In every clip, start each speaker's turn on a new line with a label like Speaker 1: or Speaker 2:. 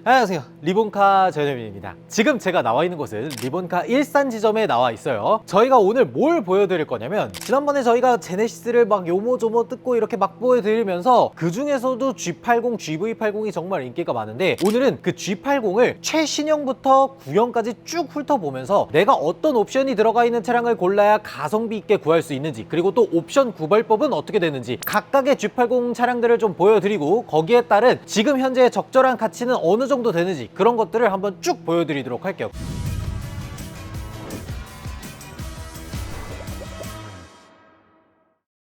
Speaker 1: 안녕하세요, 리본카 전현민입니다. 지금 제가 나와 있는 곳은 리본카 일산 지점에 나와 있어요. 저희가 오늘 뭘 보여드릴 거냐면, 지난번에 저희가 제네시스를 막 요모조모 뜯고 이렇게 막 보여드리면서 그 중에서도 G80, GV80이 정말 인기가 많은데, 오늘은 그 G80을 최신형부터 구형까지 쭉 훑어보면서 내가 어떤 옵션이 들어가 있는 차량을 골라야 가성비 있게 구할 수 있는지, 그리고 또 옵션 구별법은 어떻게 되는지 각각의 G80 차량들을 좀 보여드리고, 거기에 따른 지금 현재 적절한 가치는 어느 정도 되는지, 그런 것들을 한번 쭉 보여드리도록 할게요.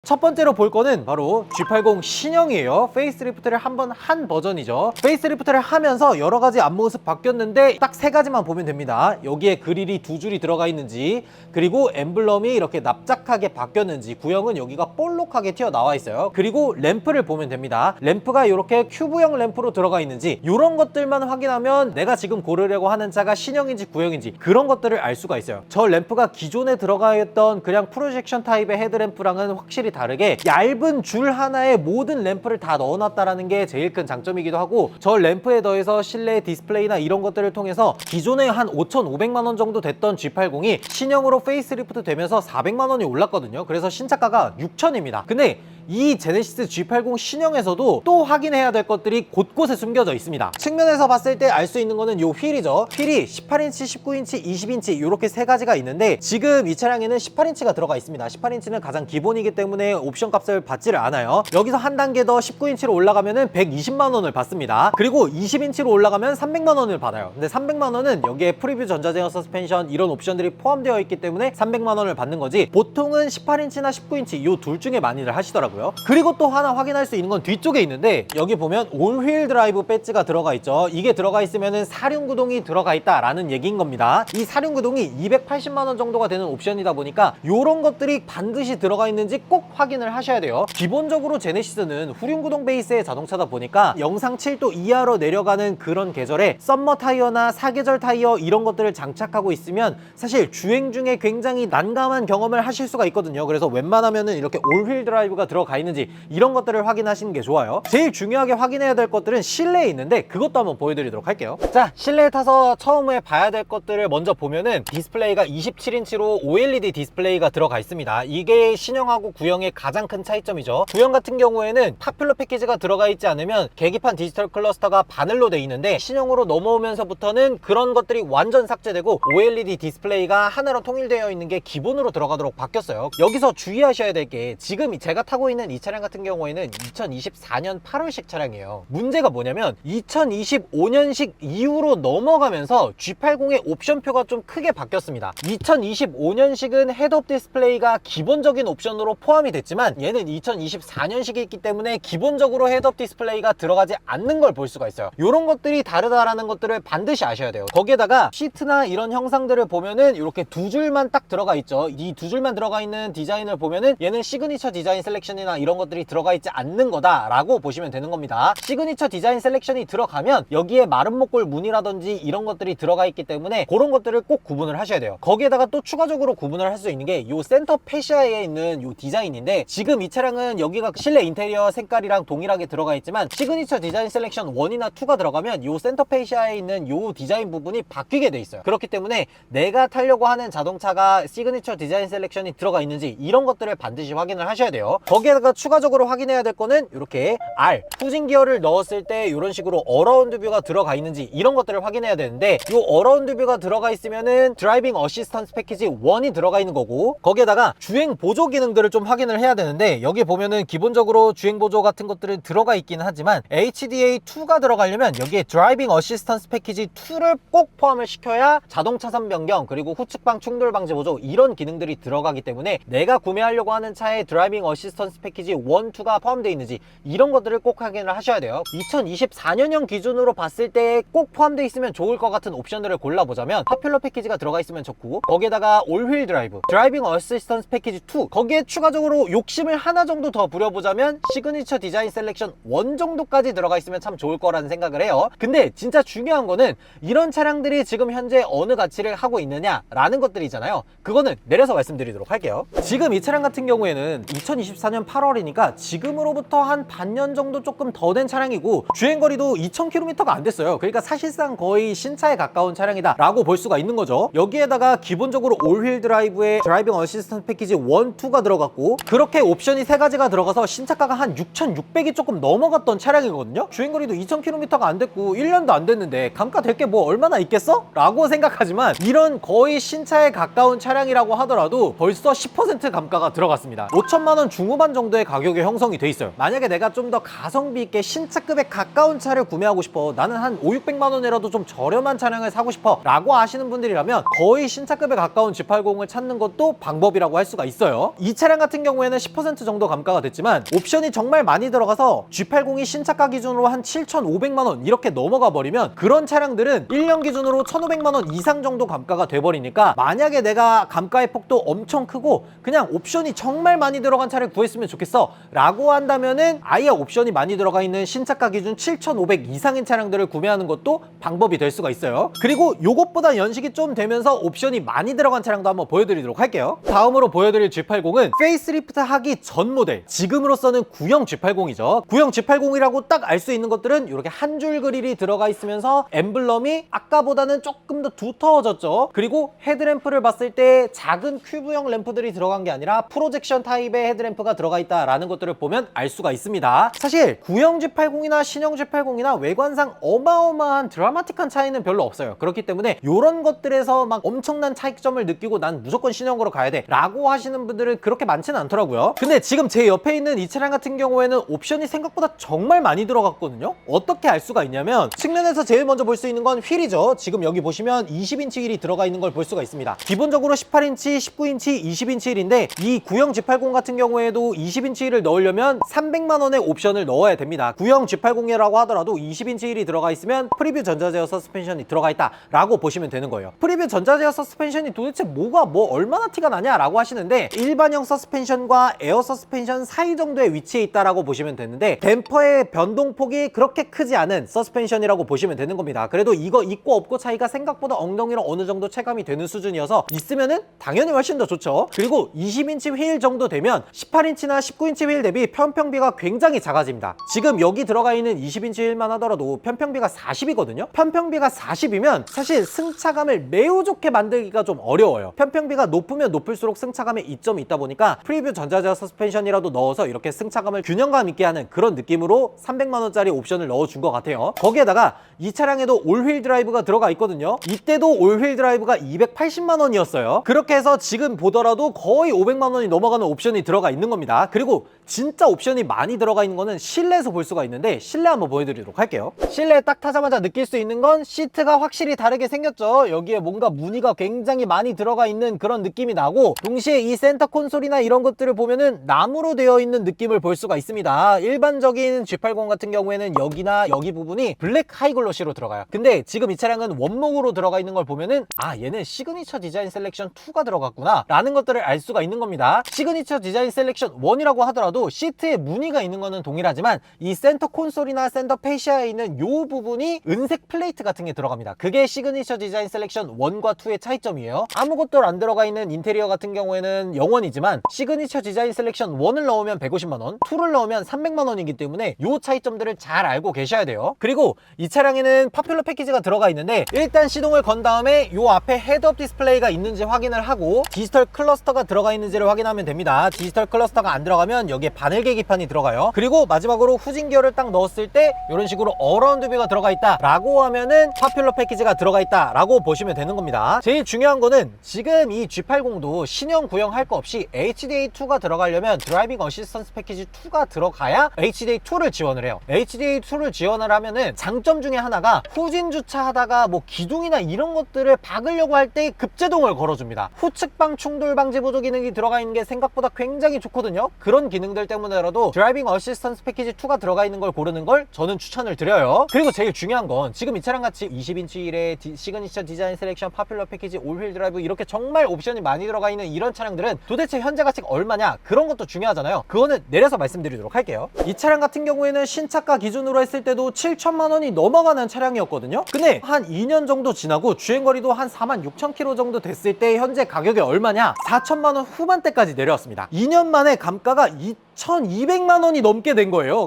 Speaker 1: 첫 번째로 볼 거는 바로 G80 신형이에요. 페이스리프트를 한번 한 버전이죠. 페이스리프트를 하면서 여러 가지 앞모습 바뀌었는데 딱 세 가지만 보면 됩니다. 여기에 그릴이 두 줄이 들어가 있는지, 그리고 엠블럼이 이렇게 납작하게 바뀌었는지, 구형은 여기가 볼록하게 튀어나와 있어요. 그리고 램프를 보면 됩니다. 램프가 이렇게 큐브형 램프로 들어가 있는지, 이런 것들만 확인하면 내가 지금 고르려고 하는 차가 신형인지 구형인지 그런 것들을 알 수가 있어요. 저 램프가 기존에 들어가 있던 그냥 프로젝션 타입의 헤드램프랑은 확실히 다르게 얇은 줄 하나에 모든 램프를 다 넣어놨다라는 게 제일 큰 장점이기도 하고, 저 램프에 더해서 실내 디스플레이나 이런 것들을 통해서 기존에 한 5,500만 원 정도 됐던 G80이 신형으로 페이스리프트 되면서 400만 원이 올랐거든요. 그래서 신차가가 6,000입니다. 근데 이 제네시스 G80 신형에서도 또 확인해야 될 것들이 곳곳에 숨겨져 있습니다. 측면에서 봤을 때 알 수 있는 거는 요 휠이죠. 휠이 18인치, 19인치, 20인치 이렇게 세 가지가 있는데, 지금 이 차량에는 18인치가 들어가 있습니다. 18인치는 가장 기본이기 때문에 옵션 값을 받지를 않아요. 여기서 한 단계 더 19인치로 올라가면은 120만 원을 받습니다. 그리고 20인치로 올라가면 300만 원을 받아요. 근데 300만 원은 여기에 프리뷰 전자제어 서스펜션 이런 옵션들이 포함되어 있기 때문에 300만 원을 받는 거지, 보통은 18인치나 19인치 요 둘 중에 많이들 하시더라고요. 그리고 또 하나 확인할 수 있는 건 뒤쪽에 있는데, 여기 보면 올휠 드라이브 배지가 들어가 있죠. 이게 들어가 있으면은 사륜구동이 들어가 있다라는 얘기인 겁니다. 이 사륜구동이 280만 원 정도가 되는 옵션이다 보니까 요런 것들이 반드시 들어가 있는지 꼭 확인을 하셔야 돼요. 기본적으로 제네시스는 후륜구동 베이스의 자동차다 보니까 영상 7도 이하로 내려가는 그런 계절에 썸머 타이어나 사계절 타이어 이런 것들을 장착하고 있으면 사실 주행 중에 굉장히 난감한 경험을 하실 수가 있거든요. 그래서 웬만하면은 이렇게 올휠 드라이브가 들어가 있는지 이런 것들을 확인하시는 게 좋아요. 제일 중요하게 확인해야 될 것들은 실내에 있는데, 그것도 한번 보여드리도록 할게요. 자, 실내에 타서 처음에 봐야 될 것들을 먼저 보면은, 디스플레이가 27인치로 OLED 디스플레이가 들어가 있습니다. 이게 신형하고 구형의 가장 큰 차이점이죠. 구형 같은 경우에는 파퓰러 패키지가 들어가 있지 않으면 계기판 디지털 클러스터가 바늘로 돼 있는데, 신형으로 넘어오면서부터는 그런 것들이 완전 삭제되고 OLED 디스플레이가 하나로 통일되어 있는 게 기본으로 들어가도록 바뀌었어요. 여기서 주의하셔야 될 게, 지금 제가 타고 있는 이 차량 같은 경우에는 2024년 8월식 차량이에요. 문제가 뭐냐면 2025년식 이후로 넘어가면서 G80의 옵션표가 좀 크게 바뀌었습니다. 2025년식은 헤드업 디스플레이가 기본적인 옵션으로 포함이 됐지만, 얘는 2024년식이 있기 때문에 기본적으로 헤드업 디스플레이가 들어가지 않는 걸 볼 수가 있어요. 이런 것들이 다르다라는 것들을 반드시 아셔야 돼요. 거기에다가 시트나 이런 형상들을 보면은 이렇게 두 줄만 딱 들어가 있죠. 이 두 줄만 들어가 있는 디자인을 보면은 얘는 시그니처 디자인 셀렉션이나 이런 것들이 들어가 있지 않는 거다라고 보시면 되는 겁니다. 시그니처 디자인 셀렉션이 들어가면 여기에 마른 목골 무늬라든지 이런 것들이 들어가 있기 때문에 그런 것들을 꼭 구분을 하셔야 돼요. 거기에다가 또 추가적으로 구분을 할 수 있는 게 요 센터 페시아에 있는 요 디자인인데, 지금 이 차량은 여기가 실내 인테리어 색깔이랑 동일하게 들어가 있지만, 시그니처 디자인 셀렉션 1이나 2가 들어가면 요 센터 페시아에 있는 요 디자인 부분이 바뀌게 돼 있어요. 그렇기 때문에 내가 타려고 하는 자동차가 시그니처 디자인 셀렉션이 들어가 있는지 이런 것들을 반드시 확인을 하셔야 돼요. 거기에다가 추가적으로 확인해야 될 거는 이렇게 R 후진 기어를 넣었을 때 이런 식으로 어라운드 뷰가 들어가 있는지 이런 것들을 확인해야 되는데, 이 어라운드 뷰가 들어가 있으면은 드라이빙 어시스턴스 패키지 1이 들어가 있는 거고, 거기에다가 주행 보조 기능들을 좀 확인을 해야 되는데, 여기 보면은 기본적으로 주행 보조 같은 것들은 들어가 있기는 하지만 HDA2가 들어가려면 여기에 드라이빙 어시스턴스 패키지 2를 꼭 포함을 시켜야 자동 차선 변경 그리고 후측방 충돌 방지 보조 이런 기능들이 들어가기 때문에, 내가 구매하려고 하는 차에 드라이빙 어시스턴스 패키지 1, 2가 포함되어 있는지 이런 것들을 꼭 확인을 하셔야 돼요. 2024년형 기준으로 봤을 때 꼭 포함되어 있으면 좋을 것 같은 옵션들을 골라보자면, 파퓰러 패키지가 들어가 있으면 좋고, 거기에다가 올휠 드라이브, 드라이빙 어시스턴스 패키지 2, 거기에 추가적으로 욕심을 하나 정도 더 부려보자면 시그니처 디자인 셀렉션 1 정도까지 들어가 있으면 참 좋을 거라는 생각을 해요. 근데 진짜 중요한 거는 이런 차량들이 지금 현재 어느 가치를 하고 있느냐라는 것들이잖아요. 그거는 내려서 말씀드리도록 할게요. 지금 이 차량 같은 경우에는 2024년 8월이니까 지금으로부터 한 반년 정도 조금 더 된 차량이고 주행거리도 2000km가 안 됐어요. 그러니까 사실상 거의 신차에 가까운 차량이다 라고 볼 수가 있는 거죠. 여기에다가 기본적으로 올휠 드라이브에 드라이빙 어시스턴트 패키지 1, 2가 들어갔고 그렇게 옵션이 3가지가 들어가서 신차가가 한 6600이 조금 넘어갔던 차량이거든요. 주행거리도 2000km가 안 됐고 1년도 안 됐는데 감가 될 게 뭐 얼마나 있겠어? 라고 생각하지만 이런 거의 신차에 가까운 차량이라고 하더라도 벌써 10% 감가가 들어갔습니다. 5천만 원 중후반 정도의 가격에 형성이 돼 있어요. 만약에 내가 좀 더 가성비 있게 신차급에 가까운 차를 구매하고 싶어, 나는 한 5, 600만 원이라도 좀 저렴한 차량을 사고 싶어 라고 하시는 분들이라면 거의 신차급에 가까운 G80을 찾는 것도 방법이라고 할 수가 있어요. 이 차량 같은 경우에는 10% 정도 감가가 됐지만 옵션이 정말 많이 들어가서 G80이 신차가 기준으로 한 7,500만 원 이렇게 넘어가 버리면 그런 차량들은 1년 기준으로 1,500만 원 이상 정도 감가가 돼 버리니까 만약에 내가 감가의 폭도 엄청 크고 그냥 옵션이 정말 많이 들어간 차를 구했으면 좋겠어 라고 한다면은 아예 옵션이 많이 들어가 있는 신차가 기준 7,500 이상인 차량들을 구매하는 것도 방법이 될 수가 있어요. 그리고 요것보다 연식이 좀 되면서 옵션이 많이 들어간 차량도 한번 보여드리도록 할게요. 다음으로 보여드릴 G80은 페이스리프트 하기 전 모델, 지금으로서는 구형 G80이죠. 구형 G80이라고 딱 알 수 있는 것들은 이렇게 한 줄 그릴이 들어가 있으면서 엠블럼이 아까보다는 조금 더 두터워졌죠. 그리고 헤드램프를 봤을 때 작은 큐브형 램프들이 들어간 게 아니라 프로젝션 타입의 헤드램프가 들어가 있다라는 것들을 보면 알 수가 있습니다. 사실 구형 G80이나 신형 G80이나 외관상 어마어마한 드라마틱한 차이는 별로 없어요. 그렇기 때문에 이런 것들에서 막 엄청난 차이점을 느끼고 난 무조건 신형으로 가야 돼 라고 하시는 분들은 그렇게 많지는 않더라고요. 근데 지금 제 옆에 있는 이 차량 같은 경우에는 옵션이 생각보다 정말 많이 들어갔거든요. 어떻게 알 수가 있냐면 측면에서 제일 먼저 볼 수 있는 건 휠이죠. 지금 여기 보시면 20인치 휠이 들어가 있는 걸 볼 수가 있습니다. 기본적으로 18인치, 19인치, 20인치 휠인데 이 구형 G80 같은 경우에도 20인치 휠을 넣으려면 300만 원의 옵션을 넣어야 됩니다. 구형 G80이라고 하더라도 20인치 휠이 들어가 있으면 프리뷰 전자제어 서스펜션이 들어가 있다 라고 보시면 되는 거예요. 프리뷰 전자제어 서스펜션이 도대체 뭐가 얼마나 티가 나냐 라고 하시는데 일반형 서스펜션과 에어 서스펜션 사이 정도의 위치에 있다라고 보시면 되는데 댐퍼의 변동폭이 그렇게 크지 않은 서스펜션이라고 보시면 되는 겁니다. 그래도 이거 있고 없고 차이가 생각보다 엉덩이로 어느 정도 체감이 되는 수준이어서 있으면은 당연히 훨씬 더 좋죠. 그리고 20인치 휠 정도 되면 18인치나 19인치 휠 대비 편평비가 굉장히 작아집니다. 지금 여기 들어가 있는 20인치 휠만 하더라도 편평비가 40이거든요. 편평비가 40이면 사실 승차감을 매우 좋게 만들기가 좀 어려워요. 편평비가 높으면 높을수록 승차감에 이점이 있다 보니까 프리뷰 전자제어 서스펜션이라도 넣어서 이렇게 승차감을 균형감 있게 하는 그런 느낌으로 300만 원짜리 옵션을 넣어준 것 같아요. 거기에다가 이 차량에도 올휠 드라이브가 들어가 있거든요. 이때도 올휠 드라이브가 280만 원이었어요. 그렇게 해서 지금 보더라도 거의 500만 원이 넘어가는 옵션이 들어가 있는 겁니다. 그리고 진짜 옵션이 많이 들어가 있는 거는 실내에서 볼 수가 있는데 실내 한번 보여드리도록 할게요. 실내에 딱 타자마자 느낄 수 있는 건 시트가 확실히 다르게 생겼죠. 여기에 뭔가 무늬가 굉장히 많이 들어가 있는 그런 느낌이 나고 동시에 이 센터 콘솔이나 이런 것들을 보면은 나무로 되어 있는 느낌을 볼 수가 있습니다. 일반적인 G80 같은 경우에는 여기나 여기 부분이 블랙 하이글로시로 들어가요. 근데 지금 이 차량은 원목으로 들어가 있는 걸 보면은 아 얘는 시그니처 디자인 셀렉션 2가 들어갔구나 라는 것들을 알 수가 있는 겁니다. 시그니처 디자인 셀렉션 1이라고 하더라도 시트에 무늬가 있는 거는 동일하지만 이 센터 콘솔이나 센터 페시아에 있는 요 부분이 은색 플레이트 같은 게 들어갑니다. 그게 시그니처 디자인 셀렉션 1과 2의 차이점이에요. 아무것도 안 들어가 있는 인테리어 같은 경우에는 0원이지만 시그니처 디자인 셀렉션 1을 넣으면 150만 원, 2를 넣으면 300만 원이기 때문에 요 차이점들을 잘 알고 계셔야 돼요. 그리고 이 차량에는 파퓰러 패키지가 들어가 있는데 일단 시동을 건 다음에 요 앞에 헤드업 디스플레이가 있는지 확인을 하고 디지털 클러스터가 들어가 있는지를 확인하면 됩니다. 디지털 클러스터가 안 들어가면 여기에 바늘 계기판이 들어가요. 그리고 마지막으로 후진 기어를 딱 넣었을 때 이런 식으로 어라운드 뷰가 들어가 있다 라고 하면은 파퓰러 패키지가 들어가 있다 라고 보시면 되는 겁니다. 제일 중요한 거는 지금 이 G80도 신형 구형 할 거 없이 HDA2가 들어가려면 드라이빙 어시스턴스 패키지 2가 들어가야 HDA2를 지원을 해요. HDA2를 지원을 하면은 장점 중에 하나가 후진 주차하다가 뭐 기둥이나 이런 것들을 박으려고 할 때 급제동을 걸어줍니다. 후측방 충돌 방지 보조 기능이 들어가 있는 게 생각보다 굉장히 좋거든요. 그런 기능들 때문에라도 드라이빙 어시스턴스 패키지 2가 들어가 있는 걸 고르는 걸 저는 추천을 드려요. 그리고 제일 중요한 건 지금 이 차량 같이 20인치 휠에 시그니처 디자인 셀렉션, 파퓰러 패키지, 올휠 드라이브 이렇게 정말 옵션이 많이 들어가 있는 이런 차량들은 도대체 현재 가치가 얼마냐 그런 것도 중요하잖아요. 그거는 내려서 말씀드리도록 할게요. 이 차량 같은 경우에는 신차가 기준으로 했을 때도 7천만 원이 넘어가는 차량이었거든요. 근데 한 2년 정도 지나고 주행거리도 한 46,000km 정도 됐을 때 현재 가격이 얼마냐? 4천만 원 후반대까지 내려왔습니다. 2년 만에 감가가 2,200만 원이 넘게 된 거예요.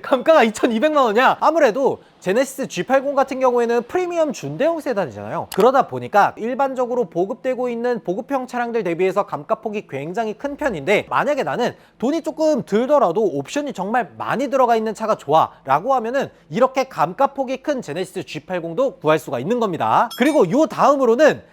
Speaker 1: 감가가 2,200만 원이야. 아무래도 제네시스 G80 같은 경우에는 프리미엄 준대형 세단이잖아요. 그러다 보니까 일반적으로 보급되고 있는 보급형 차량들 대비해서 감가폭이 굉장히 큰 편인데, 만약에 나는 돈이 조금 들더라도 옵션이 정말 많이 들어가 있는 차가 좋아 라고 하면은 이렇게 감가폭이 큰 제네시스 G80도 구할 수가 있는 겁니다. 그리고 요 다음으로는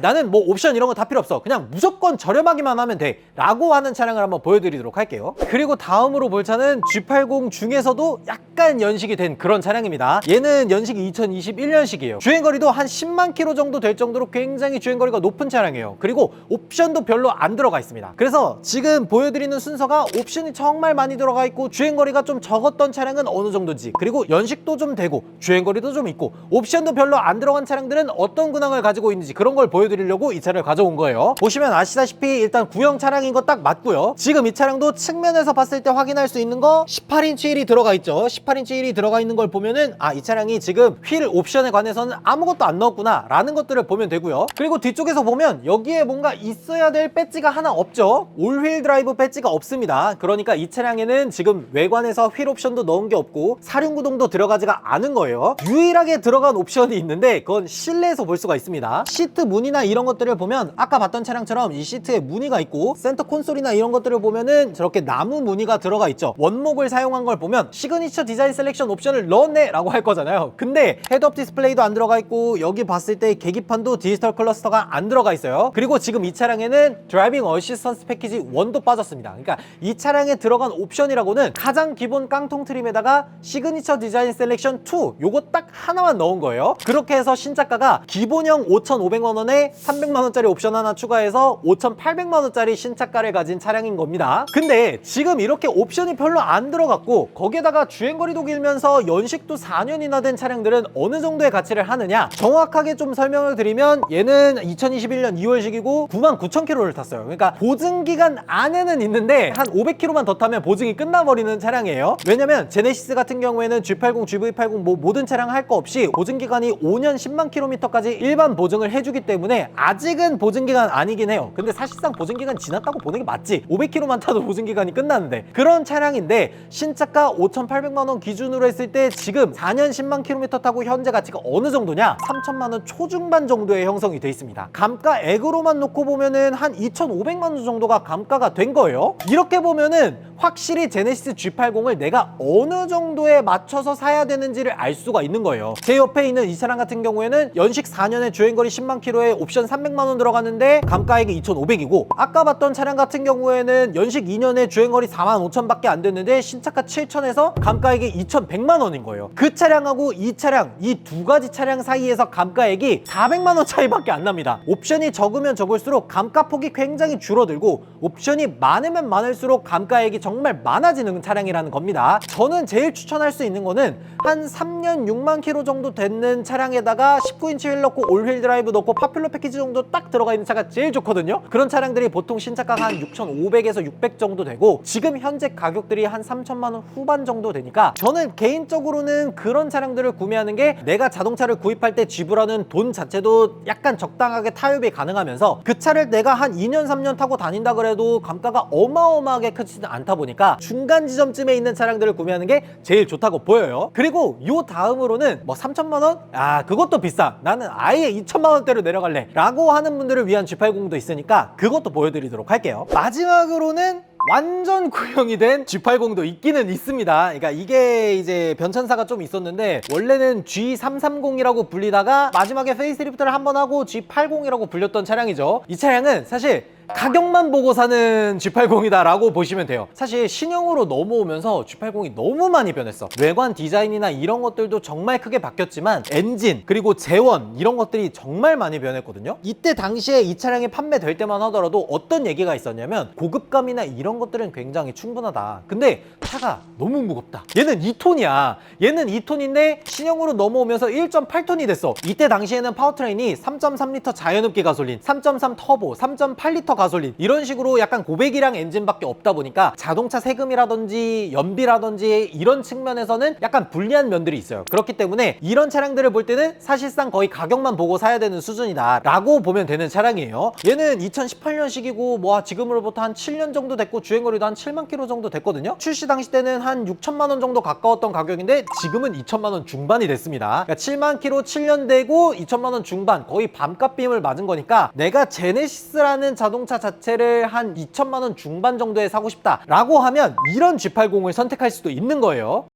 Speaker 1: 나는 뭐 옵션 이런 거 다 필요 없어, 그냥 무조건 저렴하기만 하면 돼 라고 하는 차량을 한번 보여드리도록 할게요. 그리고 다음으로 볼 차는 G80 중에서도 약간 연식이 된 그런 차량입니다. 얘는 연식이 2021년식이에요 주행거리도 한 10만 킬로 정도 될 정도로 굉장히 주행거리가 높은 차량이에요. 그리고 옵션도 별로 안 들어가 있습니다. 그래서 지금 보여드리는 순서가 옵션이 정말 많이 들어가 있고 주행거리가 좀 적었던 차량은 어느 정도인지, 그리고 연식도 좀 되고 주행거리도 좀 있고 옵션도 별로 안 들어간 차량들은 어떤 근황을 가지고 있는지, 그런 걸 보여드리려고 이 차를 가져온 거예요. 보시면 아시다시피 일단 구형 차량인 거 딱 맞고요. 지금 이 차량도 측면에서 봤을 때 확인할 수 있는 거 18인치 휠이 들어가 있죠. 18인치 휠이 들어가 있는 걸 보면은 이 차량이 지금 휠 옵션에 관해서는 아무것도 안 넣었구나 라는 것들을 보면 되고요. 그리고 뒤쪽에서 보면 여기에 뭔가 있어야 될 배지가 하나 없죠. 올휠 드라이브 배지가 없습니다. 그러니까 이 차량에는 지금 외관에서 휠 옵션도 넣은 게 없고 사륜구동도 들어가지가 않은 거예요. 유일하게 들어간 옵션이 있는데 그건 실내에서 볼 수가 있습니다. 시트 무늬나 이런 것들을 보면 아까 봤던 차량처럼 이 시트에 무늬가 있고, 센터 콘솔이나 이런 것들을 보면은 저렇게 나무 무늬가 들어가 있죠. 원목을 사용한 걸 보면 시그니처 디자인 셀렉션 옵션을 넣었네 라고 할 거잖아요. 근데 헤드업 디스플레이도 안 들어가 있고, 여기 봤을 때 계기판도 디지털 클러스터가 안 들어가 있어요. 그리고 지금 이 차량에는 드라이빙 어시스턴스 패키지 1도 빠졌습니다. 그러니까 이 차량에 들어간 옵션이라고는 가장 기본 깡통 트림에다가 시그니처 디자인 셀렉션 2 요거 딱 하나만 넣은 거예요. 그렇게 해서 신차가가 기본형 5,500만 원에 300만 원짜리 옵션 하나 추가해서 5,800만 원짜리 신차가를 가진 차량인 겁니다. 근데 지금 이렇게 옵션이 별로 안 들어갔고, 거기에다가 주행거리도 길면서 연식도 4년이나 된 차량들은 어느 정도의 가치를 하느냐, 정확하게 좀 설명을 드리면 얘는 2021년 2월식이고 99,000km를 탔어요. 그러니까 보증기간 안에는 있는데 한 500km만 더 타면 보증이 끝나버리는 차량이에요. 왜냐면 제네시스 같은 경우에는 G80, GV80 뭐 모든 차량 할 거 없이 보증기간이 5년 10만 km까지 일반 보증을 해주기 때문에 아직은 보증기간 아니긴 해요. 근데 사실상 보증기간 지났다고 보는 게 맞지. 500km만 타도 보증기간이 끝나는데, 그런 차량인데 신차가 5,800만 원 기준으로 했을 때 지금 4년 10만 km 타고 현재 가치가 어느 정도냐, 3천만 원 초중반 정도의 형성이 돼 있습니다. 감가액으로만 놓고 보면은 한 2,500만 원 정도가 감가가 된 거예요. 이렇게 보면은 확실히 제네시스 G80을 내가 어느 정도에 맞춰서 사야 되는지를 알 수가 있는 거예요. 제 옆에 있는 이 차량 같은 경우에는 연식 4년에 주행거리 10만 킬로에 옵션 300만 원 들어갔는데 감가액이 2,500이고, 아까 봤던 차량 같은 경우에는 연식 2년에 주행거리 4만 5천 밖에 안 됐는데 신차가 7천에서 감가액이 2,100만 원인 거예요. 그 차량하고 이 차량, 이 두 가지 차량 사이에서 감가액이 400만 원 차이밖에 안 납니다. 옵션이 적으면 적을수록 감가폭이 굉장히 줄어들고, 옵션이 많으면 많을수록 감가액이 정말 많아지는 차량이라는 겁니다. 저는 제일 추천할 수 있는 거는 한 3년 6만 킬로 정도 되는 차량에다가 19인치 휠 넣고 올휠 드라이브 넣고 파퓰러 패키지 정도 딱 들어가 있는 차가 제일 좋거든요. 그런 차량들이 보통 신차가가 한 6,500에서 600 정도 되고, 지금 현재 가격들이 한 3천만 원 후반 정도 되니까 저는 개인적으로는 그런 차량들을 구매하는 게, 내가 자동차를 구입할 때 지불하는 돈 자체도 약간 적당하게 타협이 가능하면서 그 차를 내가 한 2년 3년 타고 다닌다 그래도 감가가 어마어마하게 크지는 않다 보니까 중간 지점쯤에 있는 차량들을 구매하는 게 제일 좋다고 보여요. 그리고 요 다음으로는 뭐 3천만 원? 그것도 비싸, 나는 아예 2천만 원대로 내려갈래 라고 하는 분들을 위한 G80도 있으니까 그것도 보여드리도록 할게요. 마지막으로는 완전 구형이 된 G80도 있기는 있습니다. 그러니까 이게 이제 변천사가 좀 있었는데, 원래는 G330이라고 불리다가 마지막에 페이스리프트를 한번 하고 G80이라고 불렸던 차량이죠. 이 차량은 사실 가격만 보고 사는 G80이다 라고 보시면 돼요. 사실 신형으로 넘어오면서 G80이 너무 많이 변했어. 외관 디자인이나 이런 것들도 정말 크게 바뀌었지만 엔진 그리고 제원 이런 것들이 정말 많이 변했거든요. 이때 당시에 이 차량이 판매될 때만 하더라도 어떤 얘기가 있었냐면, 고급감이나 이런 것들은 굉장히 충분하다, 근데 차가 너무 무겁다, 얘는 2톤이야 얘는 2톤인데 신형으로 넘어오면서 1.8톤이 됐어. 이때 당시에는 파워트레인이 3.3리터 자연흡기 가솔린, 3.3 터보, 3.8리터 가솔린 이런 식으로 약간 고배기량 엔진밖에 없다 보니까 자동차 세금이라든지 연비라든지 이런 측면에서는 약간 불리한 면들이 있어요. 그렇기 때문에 이런 차량들을 볼 때는 사실상 거의 가격만 보고 사야 되는 수준이다 라고 보면 되는 차량이에요. 얘는 2018년식이고 뭐 지금으로부터 한 7년 정도 됐고 주행거리도 한 7만 킬로 정도 됐거든요. 출시 당시 때는 한 6천만 원 정도 가까웠던 가격인데 지금은 2천만 원 중반이 됐습니다. 그러니까 7만 킬로 7년 되고 2천만 원 중반, 거의 밤값 빔을 맞은 거니까 내가 제네시스라는 자동차 자체를 한 2천만 원 중반 정도에 사고 싶다 라고 하면 이런 G80을 선택할 수도 있는 거예요.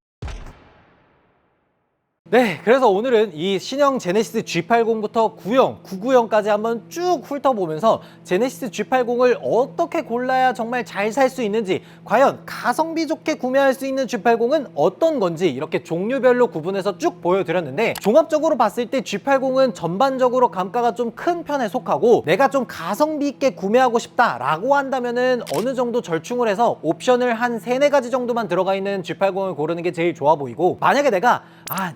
Speaker 1: 네, 그래서 오늘은 이 신형 제네시스 G80부터 9형, 990까지 한번 쭉 훑어보면서 제네시스 G80을 어떻게 골라야 정말 잘 살 수 있는지, 과연 가성비 좋게 구매할 수 있는 G80은 어떤 건지 이렇게 종류별로 구분해서 쭉 보여드렸는데, 종합적으로 봤을 때 G80은 전반적으로 감가가 좀 큰 편에 속하고 내가 좀 가성비 있게 구매하고 싶다라고 한다면은 어느 정도 절충을 해서 옵션을 한 3-4가지 정도만 들어가 있는 G80을 고르는 게 제일 좋아 보이고, 만약에 내가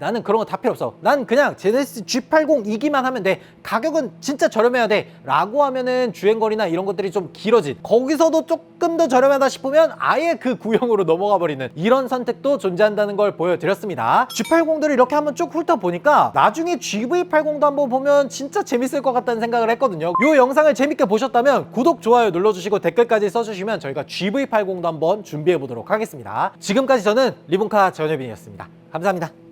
Speaker 1: 나는 그런 거 다 필요 없어, 난 그냥 제네시스 G80이기만 하면 돼, 가격은 진짜 저렴해야 돼 라고 하면은 주행거리나 이런 것들이 좀 길어진, 거기서도 조금 더 저렴하다 싶으면 아예 그 구형으로 넘어가 버리는 이런 선택도 존재한다는 걸 보여드렸습니다. G80들을 이렇게 한번 쭉 훑어보니까 나중에 GV80도 한번 보면 진짜 재밌을 것 같다는 생각을 했거든요. 이 영상을 재밌게 보셨다면 구독, 좋아요 눌러주시고 댓글까지 써주시면 저희가 GV80도 한번 준비해 보도록 하겠습니다. 지금까지 저는 리본카 전효빈이었습니다. 감사합니다.